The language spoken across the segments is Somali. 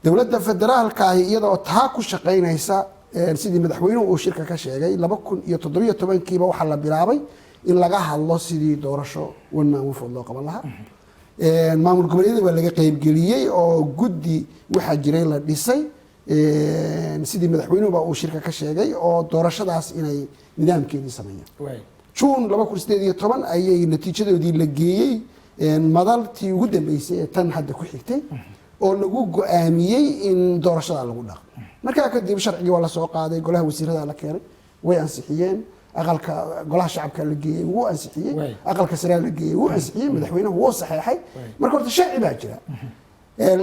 dowladda federaalka ah iyadoo taa ku shaqaynaysa sidii madaxweynuhu uu shirka ka sheegay 2017kiiba waxaa la bilaabay in laga hadlo sidii doorasho one man one vote loo qaban lahaa maamul goboleedyada waa laga qaybgeliyey oo guddi waxaa jiray la dhisay sidii madaxweynuhuba uu shirka ka sheegay oo doorashadaas inay nidaamkeedii sameeyaan June 2018 ayay natiijadoodii la geeyey madaltii ugu dambeysay ee tan hadda ku xigtay oo lagu go'aamiyey in doorashada lagu dhaqo markaa kadib sharcigii waa la soo qaaday golaha wasiirada la keenay way ansixiyeen aqalka golaha shacabka la geeyey wuu ansixiyey aqalka sare la geeyey wuu ansixiyey madaxweynuhu wuu saxeexay marka horta sharci baa jira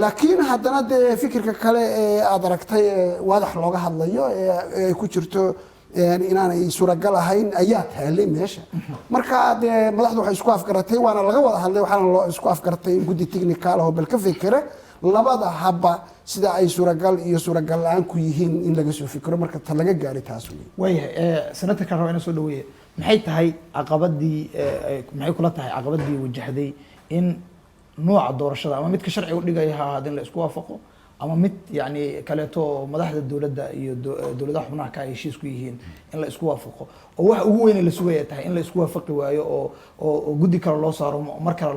laakiin haddana dee fikirka kale ee aad aragtay waadax looga hadlayo ee ku jirto inaanay suuragal ahayn ayaa taalay meesha marka dee madaxdu waxay isku afgaratay waana laga wada hadlay waxaana loo isku afgartay in guddi technical oo bal ka fikira labada habba sida ay suuragal iyo suuragal la'aan ku yihiin in laga soo fikiro marka ta laga gaaray taas way senatorka rabo inuu soo dhaweeyo maxay tahay caqabadii maxay kula tahay caqabadii wajahday in nooca doorashada ama midka sharciga u dhigaya ha ahaadin la isku waafaqo ama mid yani kaleeto madaxda dowladda iyo dowladaha xubnaha ka ay heshiis ku yihiin in la isku waafaqo oo wax ugu weyn la sugaya tahay in la isku waafaqi waayo oo guddi kale loo saaro mar kale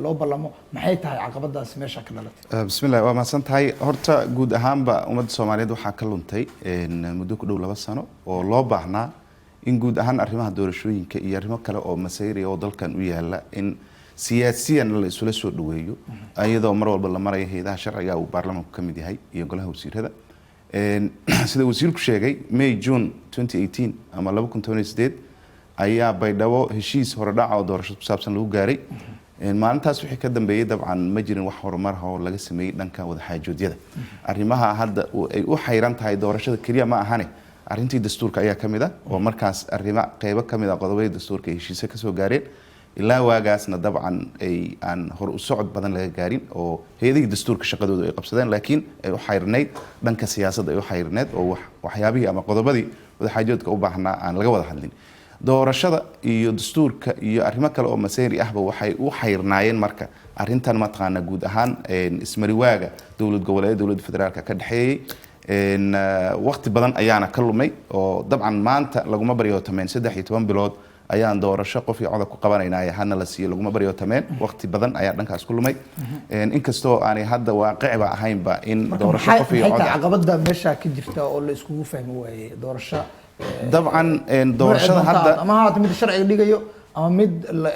loo ballamo maxay tahay caqabadaas meesha ka dhalatay bismillaah waa mahadsan tahay horta guud ahaanba ummadda Soomaaliyeed waxaa ka luntay muddo ku dhow 2 sano oo loo baahnaa in guud ahaan arrimaha doorashooyinka iyo arrimo kale oo masayri oo dalkan u yaala in siyaasiyan la isula soo dhaweeyo ayadoo mar walba la marayo hay'adaha sharciga uu baarlamaanku ka mid yahay iyo golaha wasiirada sida wasiirku sheegay May June 2018 ama 2018 ayaa baydhabo heshiis horedhac oo doorasho ku saabsan lagu gaaray maalintaas wixii ka dambeeyay dabcan ma jirin wax horumar ah oo laga sameeyay dhanka wada xaajoodyada arrimaha hadda ay u xayran tahay doorashada kaliya ma ahane arrintii dastuurka ayaa kamid ah oo markaas arrimo qaybo kamid ah qodobada dastuurka ay heshiis ka soo gaareen ilaa waagaasna dabcan ay aan hor u socod badan laga gaarin oo hay'adaha dastuurka shaqadooda ay qabsadeen laakiin ay u xayrneyd dhanka siyaasadda ay u xayrneyd oo waxyaabihii ama qodobadii wada xaajoodka u baahnaa aan laga wada hadlin doorashada iyo dastuurka iyo arrimo kale oo masayri ahba waxay u xayrnaayeen marka arrintan ma taqaana guud ahaan ismariwaaga dowlad goboleed dowladda federaalka ka dhaxeeyay waqti badan ayaana ka lumay oo dabcan maanta laguma baryo tameen 13 bilood ayaan doorasho qof iyo codab ku qabanaynaa hana la siiyo laguma baryo tameen waqti badan ayaa dhankaas ku lumay inkastoo aanay hadda waaqici ahaynba in doorasho qof iyo codab caqabada meesha ka jirta oo la isku fahmi waayay doorasho dabcan doorashada hadda ama ha mid sharciga dhigayo ama mid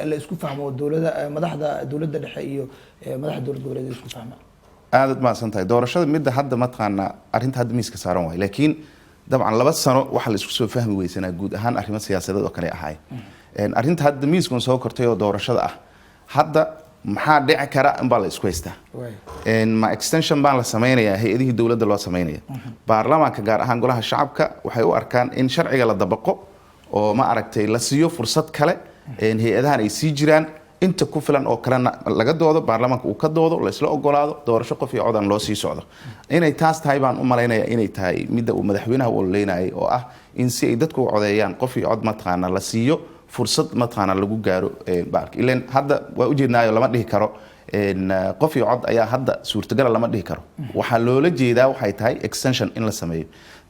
la isku fahmo dowladda madaxda dowladda dhexe iyo madaxda dowladda goboleedka isku fahma aad ma santahay doorashada midda hadda ma taqaana arrinta hadda miiska saaran way laakiin dabcan 2 sano waxa la isku soo fahmi weysanaa guud ahaan arrimo siyaasadeed oo kale ahay arrinta hadda miiskan soo kortay oo doorashada ah hadda maxaa dhici kara in baa la isku haystaa ma extension baan la sameeynaya hay'adihii dowladda loo sameeynaya baarlamaanka gaar ahaan golaha shacabka waxay u arkaan in sharciga la dabaqo oo ma aragtay la siiyo fursad kale hay'adahan ay sii jiraan inta ku filan oo kalena laga doodo baarlamaanka uu ka doodo la isla ogolaado doorasho qof iyo codan loo sii socdo inay taas tahay baan u maleynayaa inay tahay midda uu madaxweynaha u leeyahay oo ah in si ay dadku u codeeyaan qof iyo cod ma taqaana la siiyo fursad ma taqaana lagu gaaro baark ileen hadda waa u jeednaayo lama dhihi karo qof iyo cod ayaa hadda suurtagal lama dhihi karo waxa loola jeedaa waxay tahay extension in la sameeyo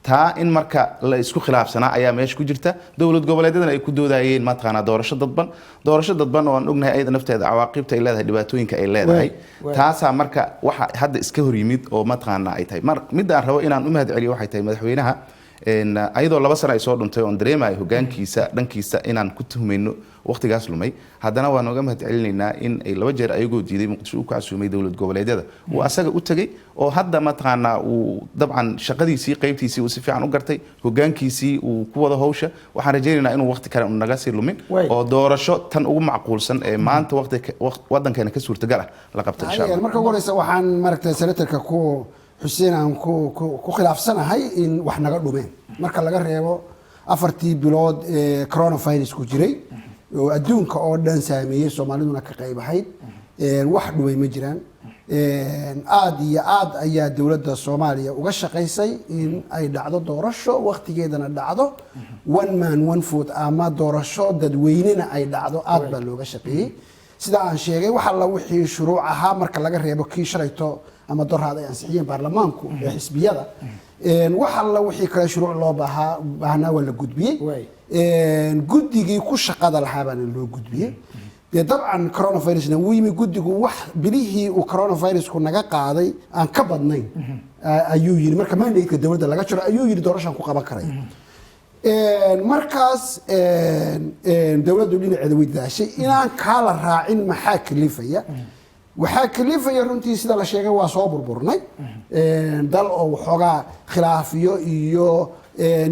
taa in marka la isku khilaafsanaa ayaa meesha ku jirta dowlad goboleedyadana ay ku doodayeen ma taqaana doorasho dadban oo aan ognahay ayada nafteeda cawaaqibta ay leedahay dhibaatooyinka ay leedahay taasa marka waxa hadda iska hor yimid oo ma taqaana ay tahay mar mid aan rabo inaan u mahad celiyo waxay tahay madaxweynaha ayadoo 2 sano ay soo dhuntay oo dareemayo hogaankiisa dhankiisa inaan ku tuhmayno waqtigaas lumay haddana waan uga mahad celinaynaa in ay 2 jeer ayagoo diiday muqdisho ku casuumay dowlad goboleedyada uu asaga u tagay oo hadda ma taqaana uu dabcan shaqadiisii qaybtiisii uu si fiican u gartay hogaankiisii uu ku wada hawsha waxaan rajaynaynaa inuu waqti kale naga sii lumin oo doorasho tan ugu macquulsan ee maanta wadankeena ka suurtagal ah la qabto insha Allah marka horeysa waxaan maragtay senatorka ku Xuseen aan ku khilaafsanahay in wax naga dhumeen marka laga reebo 4 bilood ee coronavirus ku jiray oo adduunka oo dhan saameeyay Soomaaliduna ka qayb ahayd wax dhumay ma jiraan aad iyo aad ayaa dowladda Soomaaliya uga shaqeysay in ay dhacdo doorasho waqtigeedana dhacdo one man one vote ama doorasho dadweynena ay dhacdo aad baa looga shaqeeyay sida aan sheegay waxa la wixii shuruuc ahaa marka laga reebo kii shalayto ama doraad ay ansixiyeen baarlamaanku ee xisbiyada wax alla wixii kale shuruuc loo baahnaa waa la gudbiyey guddigii ku shaqada lahaa baana loo gudbiyey dee dabcan coronavirusna wuu yimi guddigu wax bilihii uu coronavirusku naga qaaday aan ka badnayn ayuu yidhi marka mandate-ka dowladda laga jiro ayuu yidhi doorashaan ku qaban karaya markaas dowladdu dhinaceeda way daashay inaan kaa la raacin maxaa kalifaya waxaa kalifaya runtii sida la sheegay waa soo burburnay dal oo waxoogaa khilaafiyo iyo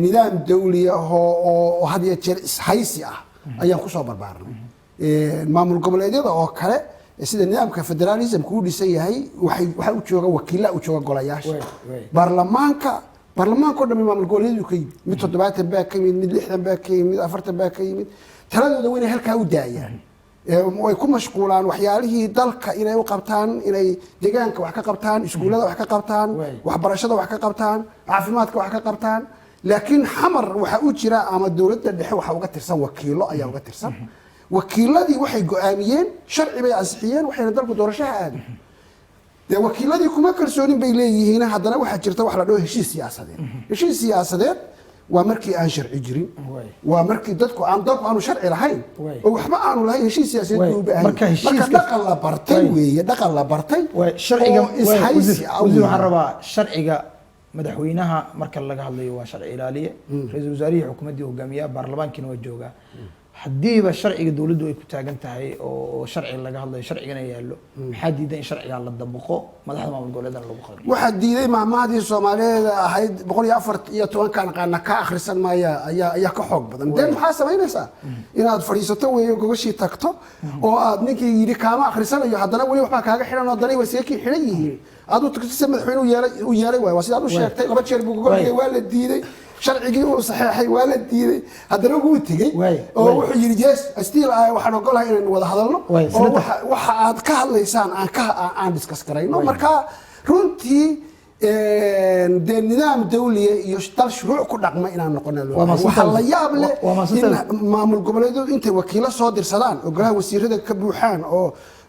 nidaam dawli ah oo had iyo jeer ishaysi ah ayaan kusoo barbaarnay maamul goboleedyada oo kale sida nidaamka federalismku u dhisan yahay waxaa u jooga wakiilla u jooga golayaasha baarlamaanka oo dhan maamul goboleedyadu ka yimid mid 70 baa ka yimid mid 60 baa ka yimid 40 baa ka yimid taladooda waa inay halkaa u daayaan way ku mashquulaan waxyaalihii dalka inay u qabtaan inay deegaanka wax ka qabtaan iskuullada wax ka qabtaan waxbarashada wax ka qabtaan caafimaadka wax ka qabtaan laakiin xamar waxa u jira ama dowladda dhexe waxa uga tirsan wakiilo ayaa uga tirsan wakiiladii waxay go'aamiyeen sharci bay ansixiyeen waxayna dalku doorashaha aadeen dee wakiiladii kuma kalsoonin bay leeyihiin haddana waxaa jirta wax la dhaho heshiis siyaasadeed waa markii aan sharci jirin waa markii dalku aanu sharci lahayn oo waxba aanu lahayn heshiis siyaasadeed u baahan marka dhaqan la bartay weeye dhaqan la bartay sharciga waxaan rabaa sharciga madaxweynaha marka laga hadlayo waa sharci ilaaliye ra'iisul wasaarihii xukuumadii hogaamiyaha baarlamaankiina waa joogaa haddiiba sharciga dowladdu ay ku taagan tahay oo sharci laga hadlayo sharcigana yaallo maxaa diiday in sharciga la dabaqo madaxda maamul goboleedana lagu qadariyo waxaa diiday maamahdii Soomaaliyeed ahayd 114 kan qaana ka akhrisan maaya ayaa ka xoog badan dee maxaa samaynaysaa inaad fadhiisato weeyo gogashii tagto oo aad ninkii yiri kaama akhrisanayo haddana wali waxba kaaga xiran oo danay wasiirkii xiran yihiin aad u tagtay madaxweynuhu yeelay waa sidaad u sheegtay laba jeer buu gogolkay waa la diiday sharcigii uu saxeexay waa la diiday haddana wuu tegey oo wuxuu yidhi jees stiil waxaan ogolahay inaan wada hadalno oo waxa aad ka hadlaysaan aan diskas garayno marka runtii dee nidaam dawliya iyo dal shuruuc ku dhaqma inaan noqono waxaa la yaab leh in maamul goboleedyadu intay wakiilo soo dirsadaan oo golaha wasiirada ka buuxaan oo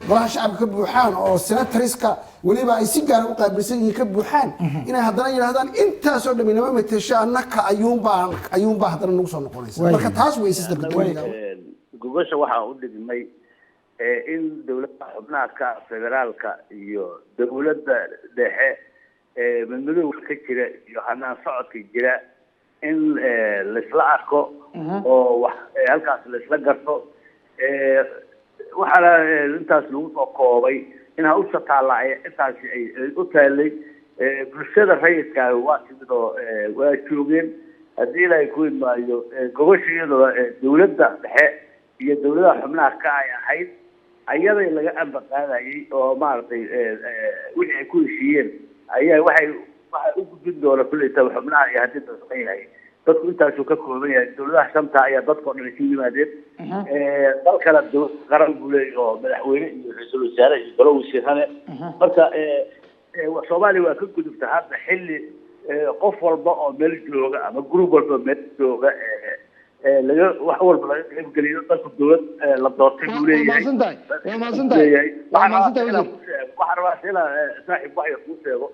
golaha shacabka ka buuxaan oo senatoriska weliba ay si gaar u qaabilsan yihiin ka buuxaan inay haddana yidhaahdaan intaasoo dhammi nama matesho annaka ayuunbaa haddana nagu soo noqonaysa marka taas wey sistamka dawliga gogosha waxaa u dhigmay in dowladda xubnaha ka federaalka iyo dowladda dhexe madmadowga ka jira iyo hanaan socodka jira in laisla arko oo wax halkaas laisla garto waxaana intaas lagu soo koobay in hawsha taallaa intaasi ay u taallay bulshada rayidka waa timid oo waa joogeen haddii ilaahay ku imaayo gogosha iyadoo dowladda dhexe iyo dowladaha xubnaha ka ay ahayd ayaday laga amba qaadayay oo maaragtay wixii ay ku heshiiyeen ayaa waxay u gudbin doona kuleyta xubnaha iyo haddii dadkan yahay dadku intaasuu ka kooban yahay dowladaha shanta ayaa dadkao dhan isu yimaadeen dalkana qaran buu leeyahy oo madaxweyne iyo ra-iisul wasaare iyo golo wasiirane marka soomaaliya waa ka gudubta hadda xilli qof walba oo meel jooga ama group walba oo meel jooga wax walba laga qaybgeliyo dalka dowlad la doortay buu leeyahay waxaan rabaa inaa saaxiib waxya kuu sheego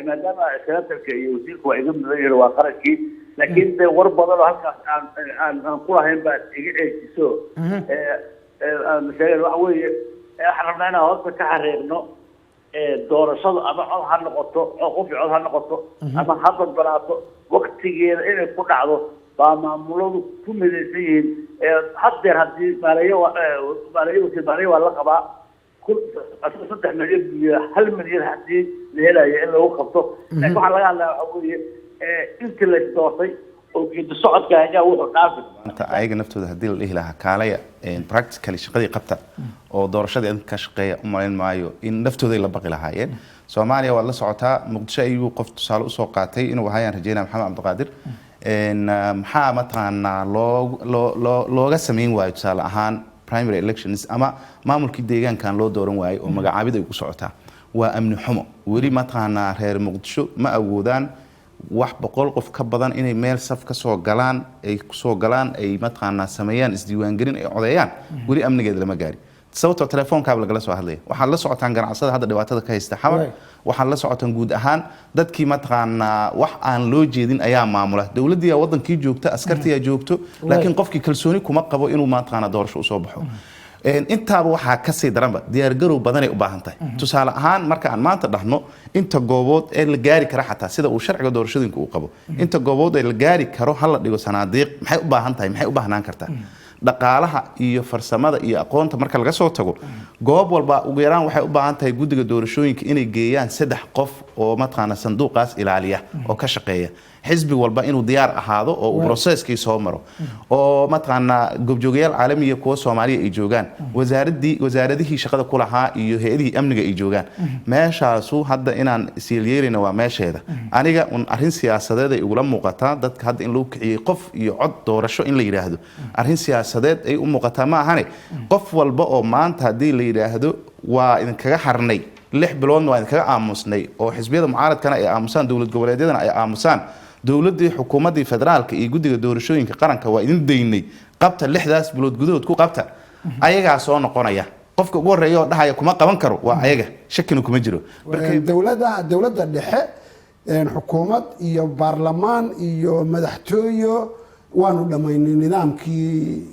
maadaama senatarka iyo wasiirka waa iga mudan yihin waa qarankii laakiin de war badan oo halkaas aan ku lahayn baad iga eejiso aan sheegen waxa weeye waxaan rabnaa inaan horta ka xareegno doorashadu ama cod ha noqoto qofi cod ha noqoto ama ha badbanaato waktigeeda inay ku dhacdo baa maamuladu ku midaysan yihiin haddeer haddii maaleeyo waa la qabaa 3 milyan iyo 1 milyan haddii la helayo in lagu qabto laakiin waxaa laga hadlaya waxa weeye intii la isdoortay oo geedi socodka ayaa wuxuu dhaafi maanta ayaga naftooda haddii la dhihi lahaa kaalaya practically shaqadii qabta oo doorashadii idinka ka shaqeeya u malayn maayo in naftooda ay la baqi lahaayeen Soomaaliya waa la socotaa Muqdisho ayuu qof tusaale usoo qaatay inuu hayaan rajeynaa Maxamed Cabdiqaadir maxaa mataqaanaa looga samayn waayo tusaale ahaan primary elections ama maamulkii deegaankan loo dooran waayo oo magacaabid ay ku socotaa waa amni xumo weli mataqaanaa reer Muqdisho ma awoodaan wax 100 qof ka badan inay meel saf ka soo galaan ay mataqaanaa sameeyaan isdiiwaan gelin ay codeeyaan weli amnigeeda lama gaari sababtoo telefoonkaaba lagala soo hadlaya waxaad la socotaan ganacsada hadda dhibaatada ka haysta xamar waxaad la socotaan guud ahaan dadkii mataqaanaa wax aan loo jeedin ayaa maamula dowladdiiyaa wadankii joogta askartiyaa joogto laakiin qofkii kalsooni kuma qabo inuu mataqaanaa doorasho usoo baxo intaaba waxaa kasii daranba diyaargarow badanay u baahan tahay tusaale ahaan marka aan maanta dhahno inta goobood ee la gaari kara xataa sida uu sharciga doorashooyinka uu qabo inta goobood ee la gaari karo hal la dhigo sanaadiiq maxay u baahan tahay maxay u baahnaan kartaa dhaqaalaha iyo farsamada iyo aqoonta marka laga soo tago goob walba ugu yaraan waxay u baahan tahay guddiga doorashooyinka inay geeyaan 3 qof oo mataqaana sanduuqaas ilaaliya oo ka shaqeeya xisbi walba inuu diyaar ahaado oo uu processkii soo maro oo mataqaana gobjoogayaal caalamiya kuwa Soomaaliya ay joogaan wasaaradihii shaqada ku lahaa iyo hay'adihii amniga ay joogaan meeshaasu hadda inaan siilyeerina waa meesheeda aniga arrin siyaasadeed ay ugu la muuqataa dadka hadda in loo kiciyay qof iyo cod doorasho in la yiraahdo arrin siyaasadeed ay u muuqataa ma ahane qof walba oo maanta hadii la yiraahdo waa idin kaga xarnay 6 biloodna waa idin kaga aamusnay oo xisbiyada mucaaradkana ay aamusaan dawlad goboleedyadana ay aamusaan dawladii xukuumadii federaalka iyo guddiga doorashooyinka qaranka waa idin deynay qabta 6daas bilood gudahood ku qabta ayaga soo noqonaya qofka ugu horeeyo oo dhahaya kuma qaban karo waa ayaga shakina kuma jiro dawladda dhexe xukuumad iyo baarlamaan iyo madaxtooyo waanu dhamaynay nidaamkii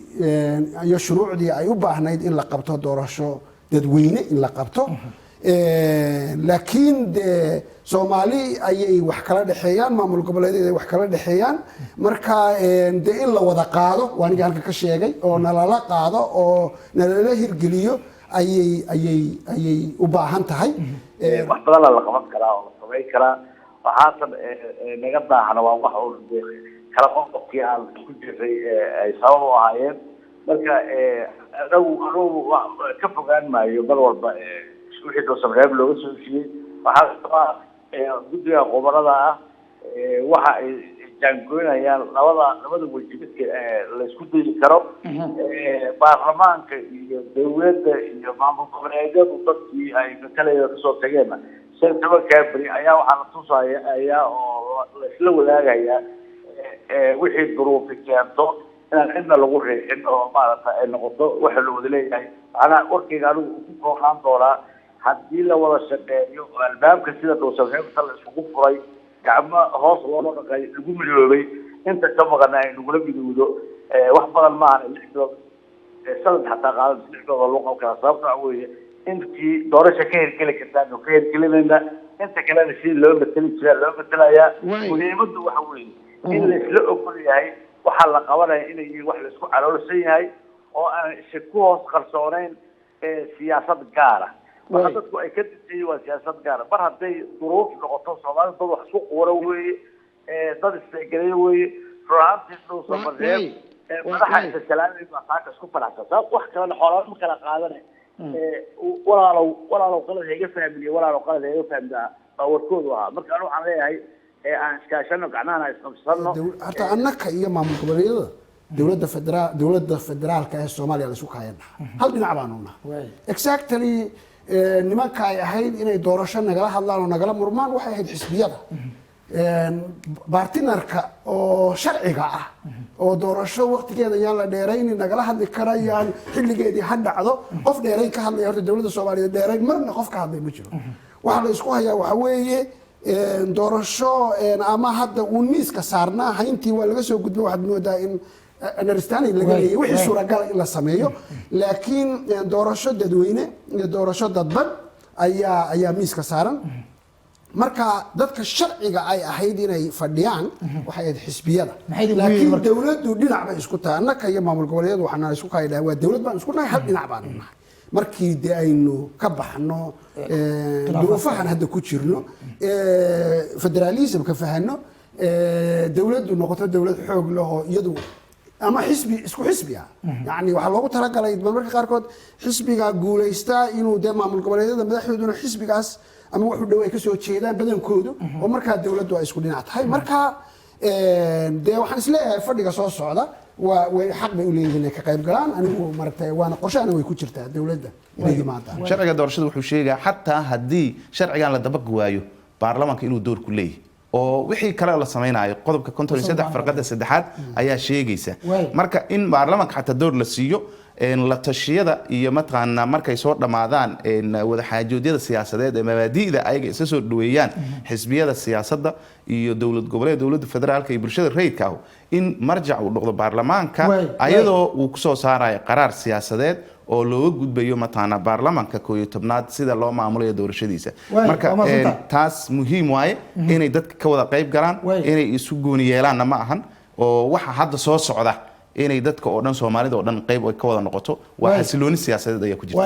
iyo shuruucdii ay u baahnayd in la qabto doorasho dadweyne in la qabto laakiin Soomaali ayay wax kala dhaxeeyaan maamul goboleedyada ay wax kala dhaxeeyaan marka in la wada qaado waaniga halka ka sheegay oo nalala qaado oo nalala hirgeliyo ayay u baahan tahay wax badan la qaban karaa oo la sameyn karaa waxaasan naga baahana waa wax oo kala qofkii aan ku jiray ay sabab u ahaayeen marka anagu ka fogaan maayo mar walba wixii doosareeb looga soo siiyay waxaa guddiga qobarada ah waxa ay jaangoynayaan labada wajibadka la isku dayi karo baarlamaanka iyo dawladda iyo maamul goboleedyadu dadkii ay kaleeya kasoo tageen September February ayaa waxaa la tusaya ayaa oo la isla wadaagaya wixii duruufi keento inaan cidna lagu reexin oo maaragtay ay noqoto waxa la wada leeyahay ana warkayga anigu ku kooxaan doonaa haddii la wada shaqeeyo albaabka sida doosareebta la isugu furay gacmo hoos loo dhaqay lagu midoobay inta ka maqan ay nugula midowdo wax badan ma aha 6 bilood sanad xataa qaadan 6 bilood loo qabtaa sababta weeye intii doorasho ka hirgeli kartaa oo ka hirgelinayna inta kalena si loo matalayaa muhiimaddu waxa weeye in la isla ogol yahay waxa la qabanaya inay wax la isku caloolsan yahay oo aan isku hoos qarsoonayn siyaasad gaar ah dadku ay ka dhisay waa siyaasad gaar ah mar haday duruuf noqoto Soomaaliya dad wax isku qoro weeye dad isticmaalay weeye faraanti soo sameeyay madaxa salaamay ma taaka isku faraxsan wax kale xoolaha ma kala qaadanay walaalow qalad heega fahmiyo walaalow qalad heega fahmida warkoodu ah marka anu waxaan leeyahay aan iskaashano gacnaana isqabsano hata annaka iyo maamul goboleedyada dawladda federaalka ee Soomaaliya la isku kaayana hal dhinac baan u nahay exactly nimanka ay ahayd inay doorasho nagala hadlaan oo nagala murmaan waxay ahayd xisbiyada bartinarka oo sharciga ah oo doorasho waqtigeeda yaan la dheerayn nagala hadli karayaan xilligeedii ha dhacdo qof dheerayn ka hadlay horta dawladda Soomaaliya dheerayn marna qof ka hadlay ma jiro waxa la isku hayaa waxa weeye doorasho ama hadda uu miiska saarnaa hayntii waa laga soo gudbay waxaad moodaa in understanding laga leeyahay wixii suuragal in la sameeyo laakiin doorasho dadweyne iyo doorasho dadban ayaa miiska saaran marka dadka sharciga ay ahayd inay fadhiyaan waxay ahayd xisbiyada laakiin dawladdu dhinac bay isku tahay annaka iyo maamul goboleedyadu waxaan isku kaaydaa waa dawlad baan isku nahay hal dhinac baan nahay markii aynu ka baxno duruufahan hadda ku jirno federalism ka fahano dawladdu noqoto dawlad xoog leh oo iyadu ama xisbi isku xisbiga yani waxa loogu talagalay marmarka qaarkood xisbiga guuleysta inuu maamul goboleedyada madaxdooduna xisbigaas ama wuxuu dhaw ay ka soo jeedaan badankoodu oo markaa dawladdu ay isku dhinac tahay marka waxaan isleeyahay fadhiga soo socda way xaq bay u leeyihiin ka qayb galaan anigu martay waana qorshaana way ku jirtaa dawladda inay yimaadaan sharciga doorashada wuxuu sheegaa xataa haddii sharcigan la dabaq waayo baarlamaanka inuu door ku leeyahay oo wixii kale la sameeyay qodobka 53 farqada saddexaad ayaa sheegaysa marka in baarlamaanka xataa door la siiyo la tashiyada iyo mataqaanaa markay soo dhamaadaan wada xaajoodyada siyaasadeed ee mabaadi'da ayaga isa soo dhaweeyaan xisbiyada siyaasadda iyo dowlad goboleed dowladda federaalka iyo bulshada rayidka ah in marjac uu noqdo baarlamaanka ayadoo uu ku soo saarayo qaraar siyaasadeed oo looga gudbayo mataqaanaa baarlamaanka 11aad sida loo maamulayo doorashadiisa marka taas muhiim waaye inay dadka ka wada qayb galaan inay isu gooni yeelaanna ma ahan oo waxa hadda soo socda inay dadka oo dhan Soomaalida oo dhan qayb ka wada noqoto waa xasilooni siyaasadeed ayaa ku jirta